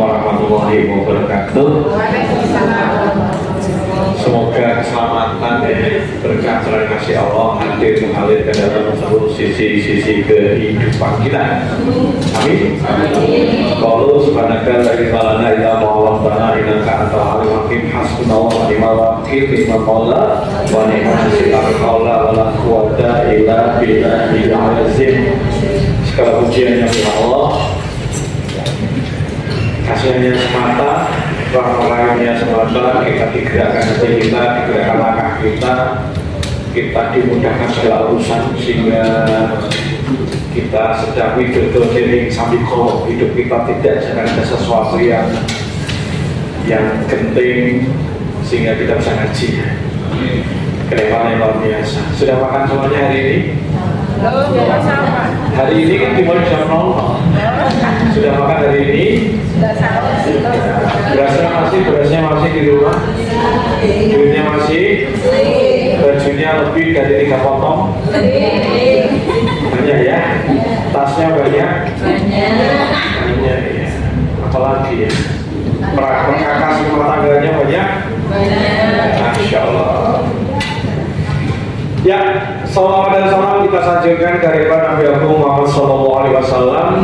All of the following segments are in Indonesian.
warahmatullahi wabarakatuh. Semoga keselamatan berkah dan kasih Allah hadir mengalir ke dalam seluruh sisi-sisi kehidupan kita. Amin. Qalu subhanaka la ilaha illa anta rabbana innaka antal alimul hakim hasbunallahu wa ni'mal wakil ni'mal maula wa ni'mal nasir la haula wa la quwwata illa billahil azim. Segala pujian yang Allah, kasihnya semata, rahmatnya semata, kita digerakkan hati kita, digerakkan langkah kita, kita dimudahkan segala urusan sehingga kita sedang hidup dari sambiko, hidup kita tidak sedang ada sesuatu yang genting sehingga kita bisa ngaji. Kedepannya luar biasa. Sudah makan semuanya hari ini? Hari ini kan dimulai jam 00. Sudah makan hari ini? Berasnya masih di rumah? Duitnya masih? Bajunya lebih dari 3 potong? Banyak ya? Tasnya banyak? Banyak ya. Apalagi ya? Perkakas rumah tangganya banyak? Masya Allah. Ya, salam dan salam kita sajikan kehadiran Nabi Agung Muhammad SAW.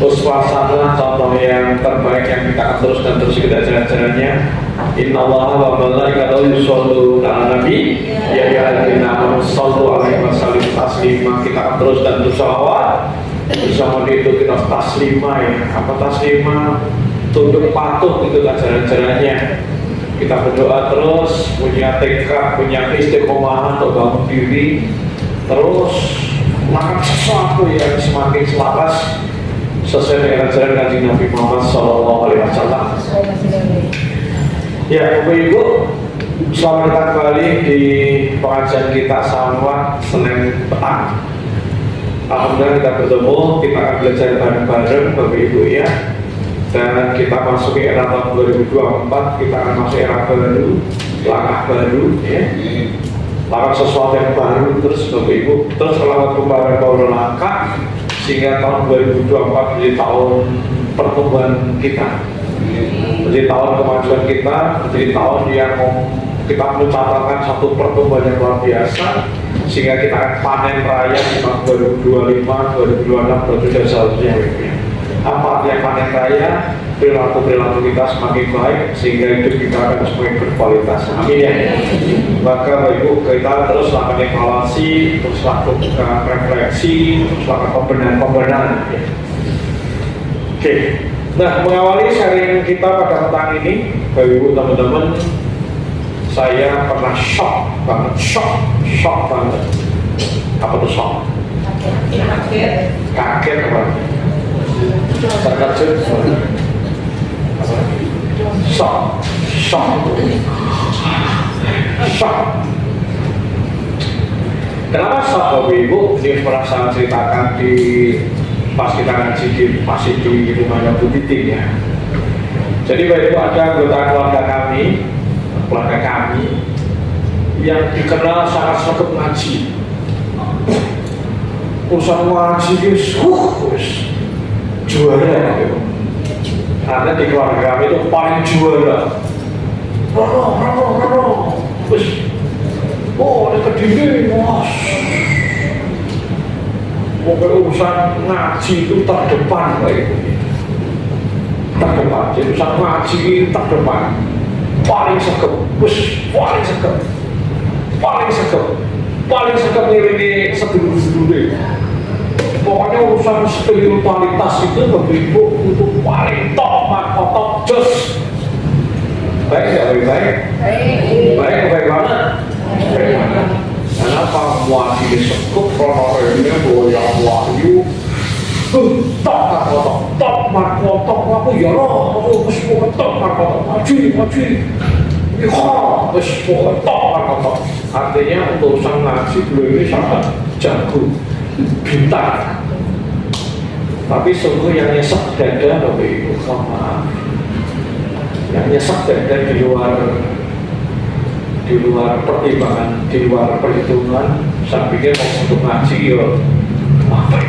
Uswah hasanah, contoh yang terbaik yang kita akan teruskan terus kita jalan-jalannya. Inna Allah wa malaikatahu yusholluna 'alan nabi ya ayyuhalladzina amanu shollu 'alaihi wa sallimu taslima. Kita akan terus dan terus sholawat. Bersama itu kita taslima ya. Apa taslima? Tunduk patuh itu jalan-jalannya. Kita berdoa terus, punya tekad, punya istiqomah untuk bangun diri, terus melakukan sesuatu yang semakin selaras sesuai dengan ajaran Kanjeng Nabi Muhammad SAW. Ya, Bapak Ibu, selamat datang kembali di pengajian kita Samwa Senin petang. Alhamdulillah kita bertemu, kita akan belajar bareng-bareng Bapak Ibu ya. Dan kita masuki era tahun 2024, kita akan masuk era baru, langkah baru ya. Langkah sesuatu yang baru terus Bapak Ibu. Terus selama kembali baru langkah sehingga tahun 2024 menjadi tahun pertumbuhan kita, menjadi tahun kemajuan kita, menjadi tahun yang kita mencatatkan satu pertumbuhan yang luar biasa sehingga kita akan panen raya di tahun 2025, 2026, 2027 dan seterusnya. Apa yang panen raya, perilaku kita semakin baik sehingga hidup kita akan semakin berkualitas. Amin ya. Maka Bapak Ibu, kita terus lakukan evaluasi, terus lakukan refleksi, terus lakukan pembenahan. Oke. Nah, mengawali sharing kita pada petang ini, Bapak Ibu teman-teman, saya pernah shock banget. Apa tuh shock? Kaget apa? Terkejut. Shock. Kenapa shock Bapak Ibu? Ini pernah saya ceritakan di pas kita ngaji masih di rumahnya Bu Titik ya. Jadi Bapak Ibu, ada anggota keluarga kami yang dikenal sangat sregep ngaji. Urusan ngaji juara gitu. Karena di keluarga kami itu paling juara. Terus, ini kediri, mas. Pokoknya urusan ngaji itu terdepan, terdepan. Jadi urusan ngaji itu terdepan, paling sregep, paling sregep ini sedulur-sedulur. Pokoknya urusan spiritualitas itu Bapak Ibu itu paling top, top, jos. Baik ya, baik banget. Kenapa muati sekup kronorenya boyang wahyu top markotok aku ya loh, aku semua top markotok maju wis top markotok. Artinya untuk urusan ngaji beliau ini sangat jago, pintar. Tapi sungguh yang nyesek dada Bapak Ibu, maaf, yang nyesek dada di luar pertimbangan, di luar perhitungan. Saya pikir mau untuk ngaji ya apa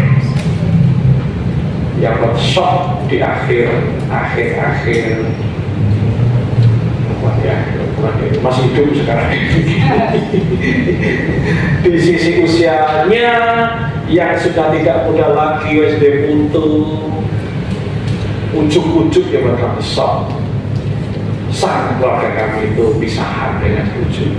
yang shock di akhir masih hidup sekarang di sisi usianya yang sudah tidak muda lagi, SD putu, ujuk-ujuk ya bakal shock. Sang keluarga kami itu pisahan dengan ujuk.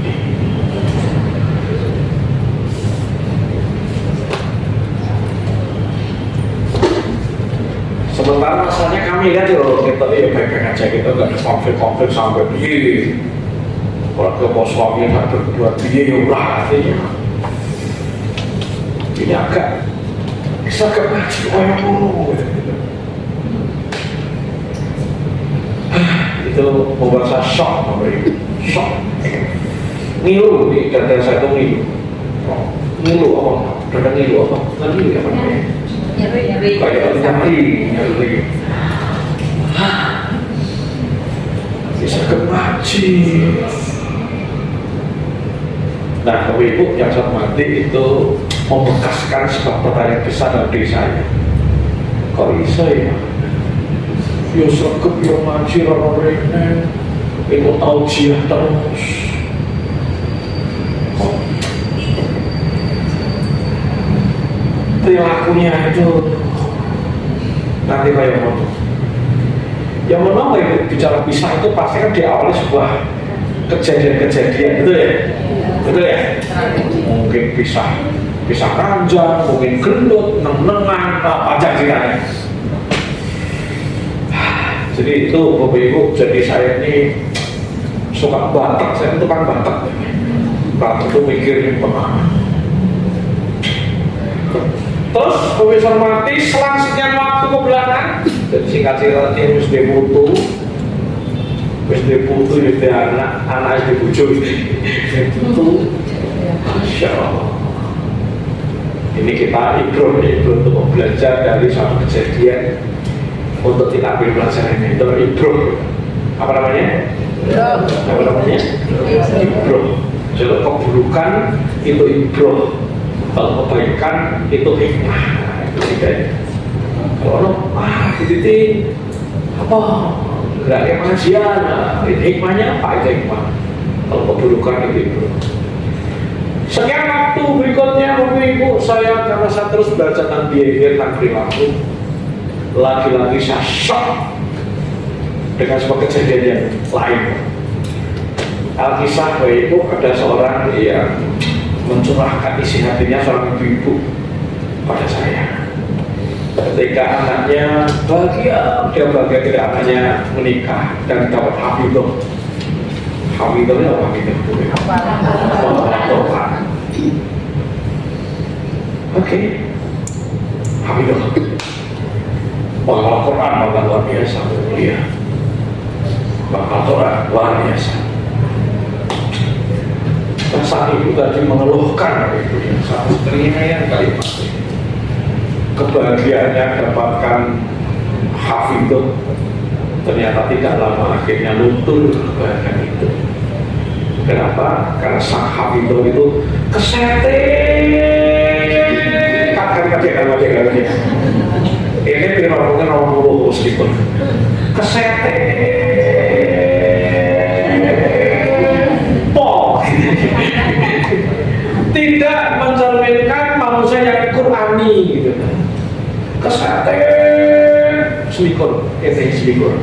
Sementara masanya kami kan kita ya baik-baik aja, kita nggak ada konflik sampai begini. Keluarga bos suami nggak berbuat begini lah artinya. Ini agak ngaji orang dulu. Itu membuat saya shock, ngilu di dada saya itu ngilu apa? Dada ngilu apa? Ngilu ya apa namanya? Kayak nyari. Bisa ngaji. Nah, Bapak Ibu yang saya hormati itu membekaskan sebuah pertanyaan besar dalam diri saya. Kok bisa ya? Yo sregep yo ngaji rene, itu taujiah terus. Perilakunya itu nanti kayak mau. Yang menang itu bicara pisah itu pasti kan diawali sebuah kejadian-kejadian, betul ya? Betul ya? Mungkin pisah ranjang, mungkin gendut, nengan, panjang ceritanya. Jadi itu Bapak Ibu, jadi saya ini suka batak, saya itu kan batak. Batak itu mikirin pengalaman. Terus Bapak Ibu hormati, selang sekian waktu ke belakang, jadi singkat-singkatnya SD putu itu anak SD bujo itu, Masya Allah. Ini kita ibroh untuk belajar dari suatu kejadian untuk tidak ambil pelajaran ini. Itu ibroh. Apa namanya? Ibroh. Jadi keburukan itu ibroh, kalau kebaikan itu hikmah. Itu bedanya. Kalau titik apa? Geraknya pengajian, itu hikmahnya apa? Itu hikmah. Kalau keburukan itu ibroh. Sekian waktu berikutnya Bapak Ibu, karena saya terus belajar tentang behavior, tentang perilaku, lagi-lagi saya shock dengan sebuah kejadian yang lain. Alkisah Bapak Ibu, ada seorang yang mencurahkan isi hatinya, seorang ibu-ibu pada saya. Ketika anaknya bahagia, dia bahagia ketika anaknya menikah dan dapat hafidhah. Hafidhahnya apa hafidhah? Oke, hafidhah. Bahwa Quran bakal luar biasa, mulia. Bakal Quran luar biasa. Dan saat itu tadi mengeluhkan itu yang saat istrinya yang kalimat kebahagiaannya dapatkan hafidhah, ternyata tidak lama akhirnya luntur kebahagiaan itu. Kenapa? Karena sang hafidhah itu kesetek. Kadang-kadang ini pirang-pirang nomor sedikit kesetek tidak mencerminkan manusia yang Qurani gitu. Kesetek selikur, selikur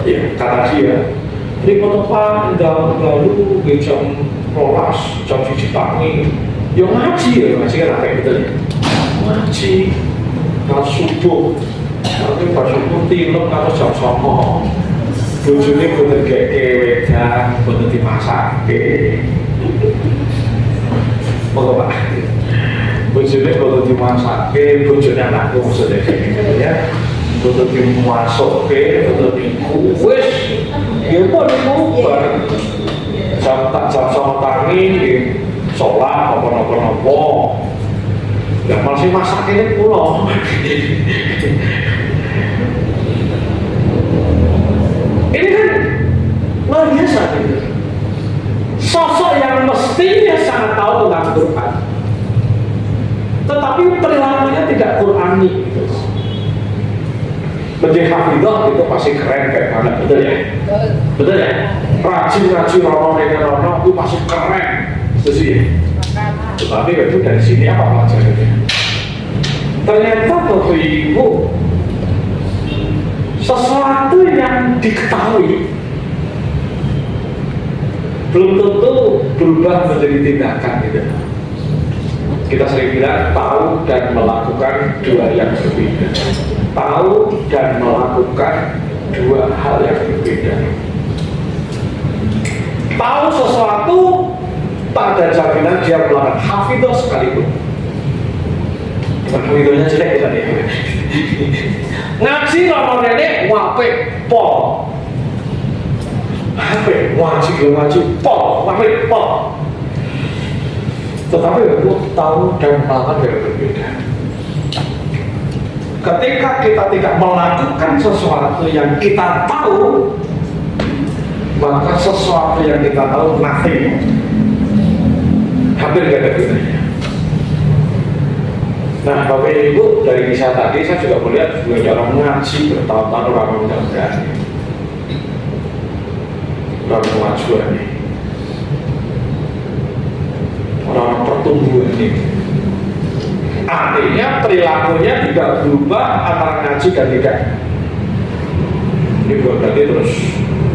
ya kata dia ini penepan lalu jam rolas jam siji tangi ya ngaji kan apa gitu ya ngaji kalau subuh nanti pas subuh tilem kalau jam 09.00 bojone boten geke wedang boten dimasake apa Pak bojone boten dimasake bojone anakku maksudnya ya boten dimasukke boten dikuwes ya pun bubar jam 09.00 tangi sholat apa-apa ya masih masak ini pulau ini kan luar biasa gitu. Sosok yang mestinya sangat tahu tentang Quran tetapi perilakunya tidak Qurani gitu. Menjadi hafidhah itu pasti keren kayak mana, betul ya? Betul ya? Rajin-rajin rono itu pasti keren, setuju ya? Tetapi itu dari sini apa pelajarannya? Ternyata Bapak Ibu, sesuatu yang diketahui belum tentu berubah menjadi tindakan gitu. Kita sering bilang tahu dan melakukan dua yang berbeda. Tahu dan melakukan dua hal yang berbeda. Tahu sesuatu tak ada jaminan dia melakukan hafidhah sekalipun. Hafidhahnya jelek bukan ya? Ngaji lama nenek wapik pol. Wapik ngaji pol, wapik pol. Tetapi aku tahu dan melakukan yang berbeda. Ketika kita tidak melakukan sesuatu yang kita tahu, maka sesuatu yang kita tahu nothing, hampir tidak ada gunanya. Nah, Bapak Ibu, dari kisah tadi saya juga melihat banyak orang ngaji bertahun-tahun orang mudah-mudahan orang kemajuan ini, orang pertumbuhan ini. Artinya perilakunya tidak berubah antara ngaji dan tidak. Ini bukan berarti terus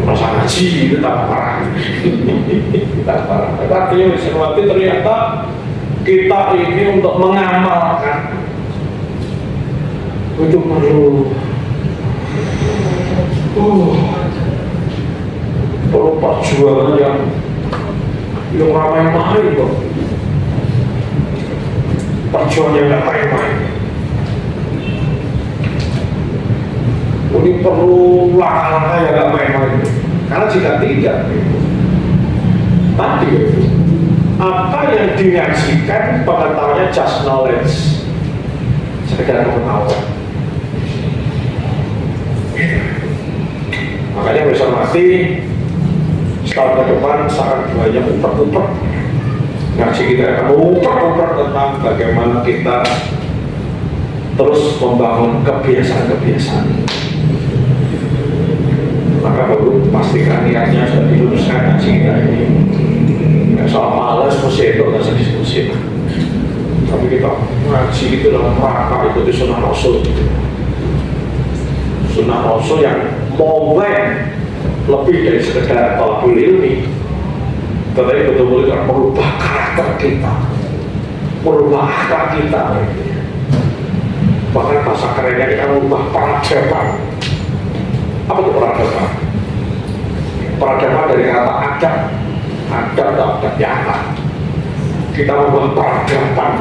merasa ngaji itu tak parah. Tak parah. Artinya bisa ternyata kita ini untuk mengamalkan itu perlu perjuangan yang ramai-ramai kok. Perjuangan yang gak main-main. Ini perlu langkah-langkah yang gak main-main. Karena jika tidak, tadi apa yang dinyaksikan pengetahuannya just knowledge, sekedar pengetahuan. Makanya besok mati setahun ke depan sangat banyak uper-uper. Ngaji kita akan uper-uper tentang bagaimana kita terus membangun kebiasaan-kebiasaan. Maka baru pastikan niatnya sudah diluruskan ngaji kita ini. Soal malas mesti itu nggak usah diskusi. Tapi kita ngaji itu dalam rangka ikuti sunnah Rasul. Sunnah Rasul yang momen lebih dari sekedar tolakul ilmi, tetapi betul-betul akan merubah karakter kita, merubah akhlak kita. Bahkan bahasa kerennya kita merubah peradaban. Apa itu peradaban? Peradaban dari kata adab. Adab atau adab nyata. Kita membuat peradaban.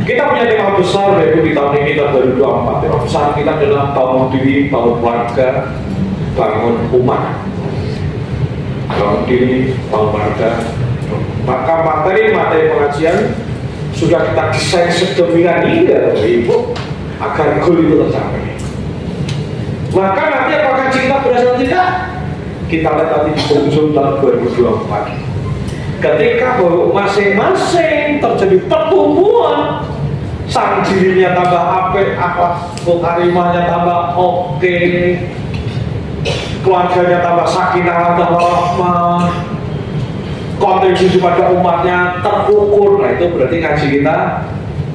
Kita punya tema besar yaitu di tahun ini tahun 2024. Tema besar kita adalah bangun diri, bangun keluarga, bangun umat. Bangun diri, bangun keluarga. Maka materi pengajian sudah kita desain sedemikian indah, Ibu, agar goal itu tercapai. Maka nanti apakah kita berhasil atau tidak? Kita lihat nanti di penghujung tahun 2024. Ketika bahwa masing-masing terjadi pertumbuhan, sang dirinya tambah apik, akhlak karimahnya tambah oke, keluarganya tambah sakinah, tambah rahmah, kontribusi pada umatnya terukur. Nah itu berarti ngaji kita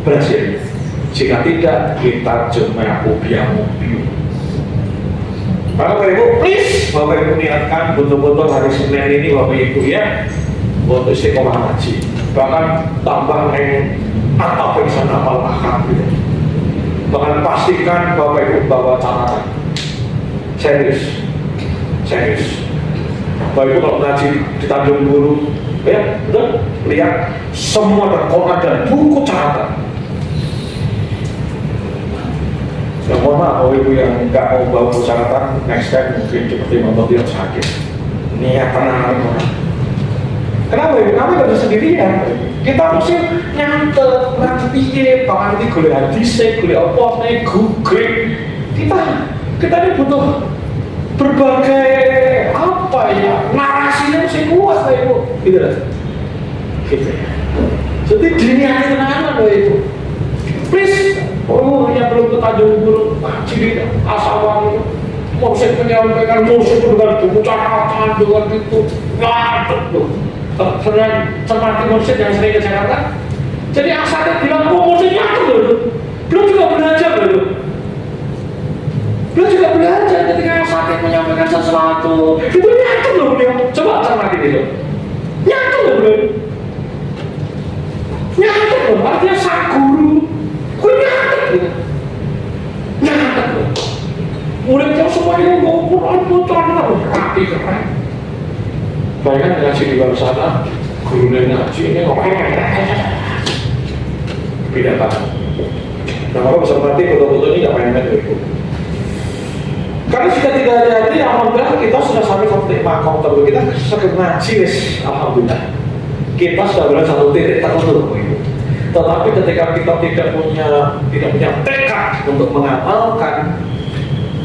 berhasil. Jika tidak, kita cuma ubiang-ubiung. Maka Bapak Ibu, please Bapak Ibu niatkan betul-betul hari Senin ini Bapak Ibu ya untuk istiqomah ngaji. Bahkan tambah atau pingsan apal akad gitu. Bahkan pastikan Bapak Ibu bawa catatan. Serius. Bapak Ibu kalau ngaji di Tanjung Buru, ya betul, lihat semua ada koran dan buku catatan. Yang mohon maaf, Bapak Ibu yang nggak mau bawa buku catatan, next time mungkin seperti nonton dia sakit. Niat tenang orang. Kenapa ya? Kenapa nggak bisa sendirian? Kita mesti nyantet, nanti bahkan nanti gule hadisnya, gule apa, googling. Kita ini butuh berbagai apa ya, narasinya mesti kuat Pak Ibu. Gitu ya. Jadi diniati tenanan loh itu. Please, yang belum ke Tanjung Burung, ciri asawan itu. Musik menyampaikan musik dengan catatan dengan itu ngaduk tuh. Cermati musik yang sering ke Jakarta. Jadi asalnya bilang musiknya itu loh. Belum juga belajar loh. Belum juga belajar ketika Asatnya menyampaikan sesuatu. Itu nyatu loh beliau. Coba cermati itu. Nyatu loh beliau. Nyatu loh, artinya sang guru. Kok nyatu loh. Nyatu loh. Muridnya semuanya ngumpul, loh. Rapi keren. Bayangkan ngaji di luar sana, gurunya ngaji ini pidato. Nah, maka bisa berarti foto-foto ini gak main-main itu. Karena jika tidak hati-hati, alhamdulillah kita sudah sampai satu titik makom tertentu. Kita sudah ngaji, alhamdulillah. Kita sudah berada satu titik tertentu. Tetapi ketika kita tidak punya tekad untuk mengamalkan,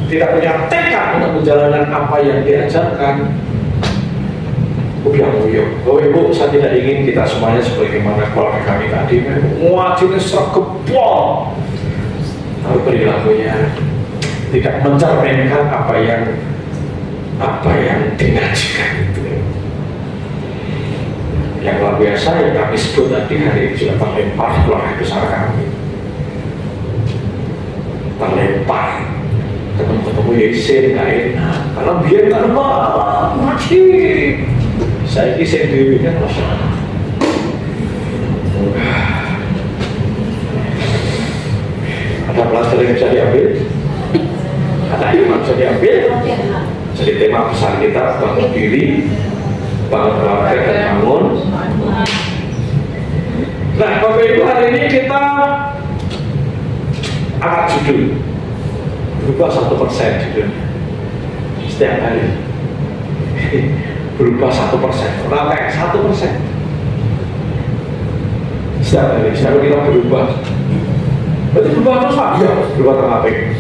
tidak punya tekad untuk menjalankan apa yang diajarkan, uyang-uyang. Bapak Ibu, saya tidak ingin kita semuanya sebagaimana keluarga kami tadi wajibnya sergepol, tapi perilakunya tidak mencerminkan apa yang dinajikan itu. Yang luar biasa yang kami sebut tadi hari ini sudah terlempar keluarga besar kami, terlempar ketemu Yesin gak enak karena biar gak mati. Saya ini sendiri kan masyarakat. Ada pelajaran yang bisa diambil, ada ilmu bisa diambil. Jadi tema besar kita bangun diri, bangun keluarga dan bangun. Nah, Bapak Ibu, hari ini kita angkat judul berubah 1% judulnya setiap hari. Berubah 1%, berapa 1%? Setiap hari kita berubah. Berarti berubah terus Pak? Iya, berubah terlalu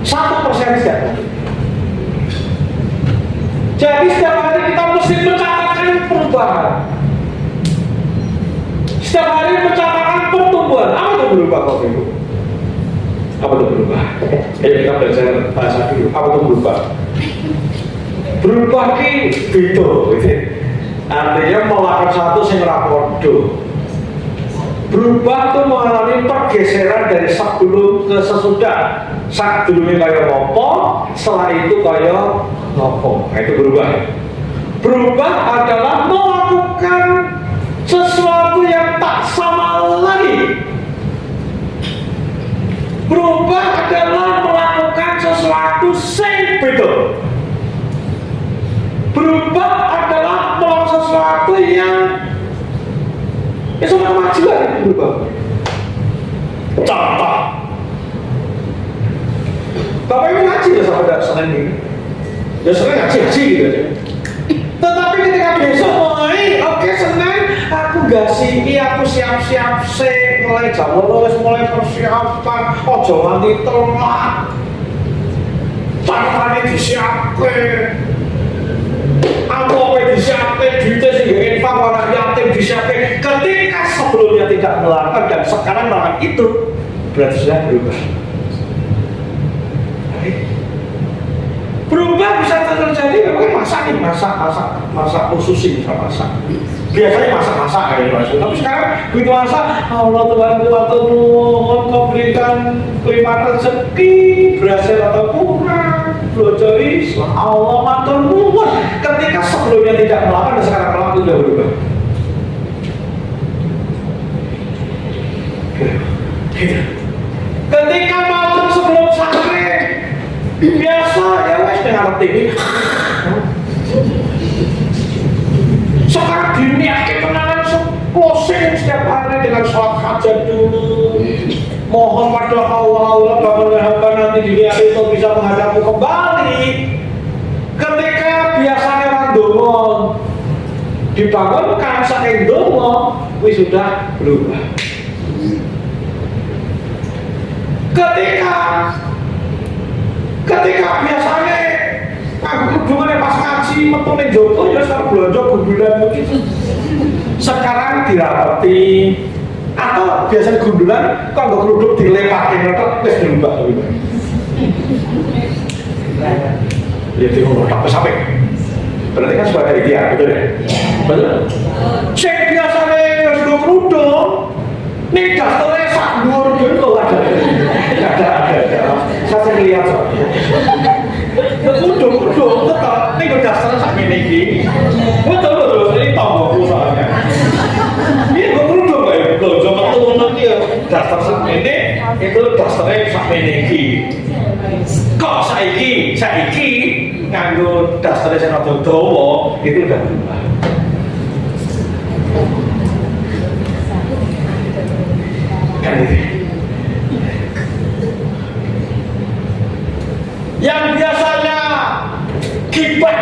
1% setiap hari. Jadi setiap hari kita mesti mencatatkan perubahan. Setiap hari mencatatkan pertumbuhan. Apa itu berubah Bapak Ibu? Apa itu berubah? Ayo kita belajar bahasa dulu. Apa itu berubah? Berubah ki beda gitu. Artinya melakukan satu sing ora padha. Berubah itu mengalami pergeseran dari sebelum ke sesudah. Sadurunge kaya apa, setelah itu kaya ngopo. Nah, itu berubah. Berubah adalah melakukan sesuatu yang tak sama lagi. Berubah adalah melakukan sesuatu sing beda. Berubah adalah melakukan sesuatu yang sudah kemajuan itu berubah. Contoh, Bapak Ibu ngaji ya sama Senin ini, ya Senin ngaji gitu aja. Tetapi ketika besok mulai, oke Senin, aku gak sini, aku siap-siap mulai jam 8 mulai persiapan, ojo nganti telat, caranya disiapkan. Apa disiapkan, duitnya sehingga infak, orang yatim disiapkan. Ketika sebelumnya tidak melakukan dan sekarang melakukan itu, berarti sudah berubah. Berubah bisa terjadi, mungkin masak khusus bisa masak. Biasanya masak kayak gitu. Tapi sekarang begitu masak, Allah Tuhan kau berikan kelimpahan rezeki, berhasil atau kurang. Jadi Allah matur nuwun. Ketika sebelumnya tidak melakukan dan sekarang melakukan sudah berubah. Ketika malam sebelum sahur biasa ya wes dengar TV. Sekarang diniatkan kenangan closing setiap hari dengan sholat hajat dulu. Mohon pada Allah bahwa hamba nanti dunia itu bisa menghadapku kembali. Ketika biasanya random dibangunkan saking dongo, wis sudah berubah. Ketika biasanya aku hubungannya pas ngaji metu ning Joko ya sekarang blonjo bulan begitu. Sekarang dirapati atau biasanya gundulan kalau kerudung dilepakin atau wis dirubah lebih baik. Ya dirubah tak sampai. Berarti kan sudah ada dia, betul ya? Betul. Cek biasanya kerudung kerudung, nih daftarnya sak dhuwur gitu ada. Saya lihat soalnya. Kerudung tetap nih daftarnya sak ini. Betul ini tambahku soalnya. Ini kerudung kayak belanja metu nanti ya daftar sak ini itu daftarnya sak ini. Kok saiki nganggo dasarnya saya rada dawa itu udah berubah. Kan itu. Yang biasanya kibat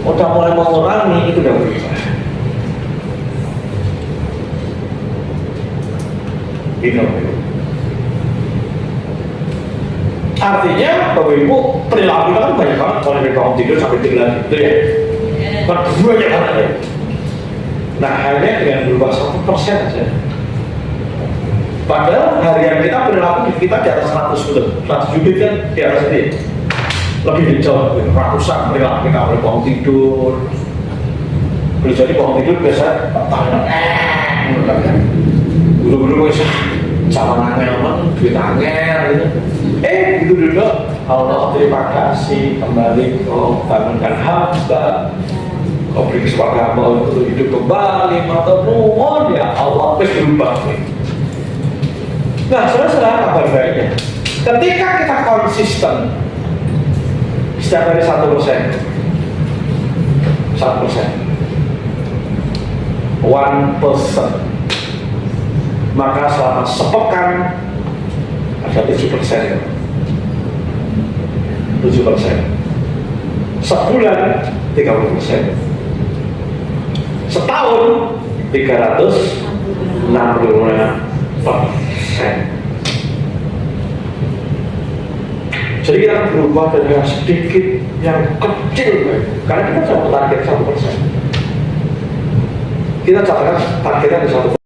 udah mulai mengurangi itu udah berubah. Gitu. Artinya Bapak Ibu perilaku kita kan banyak banget mulai dari bangun tidur sampai tidur gitu ya. Kan banyak banget ya. Nah hanya dengan berubah 1% aja. Padahal harian kita perilaku kita di atas 100 gitu. 100 unit kan di atas ini. Lebih jauh, ratusan perilaku kita mulai bangun tidur. Boleh jadi bangun tidur biasa guru-guru bisa zaman angel duit angel gitu. Gitu dulu Allah terima kasih kembali kau bangunkan hamba, kau beri kesempatan untuk hidup kembali, mata nuwun ya Allah wis berubah. Nah saudara kabar baiknya ketika kita konsisten setiap hari 1%, maka selama sepekan ada 7%. Sebulan 30%. Setahun 365%. Jadi kita akan berubah dari yang sedikit, yang kecil, karena kita coba target 1%. Kita catatkan targetnya di 1%.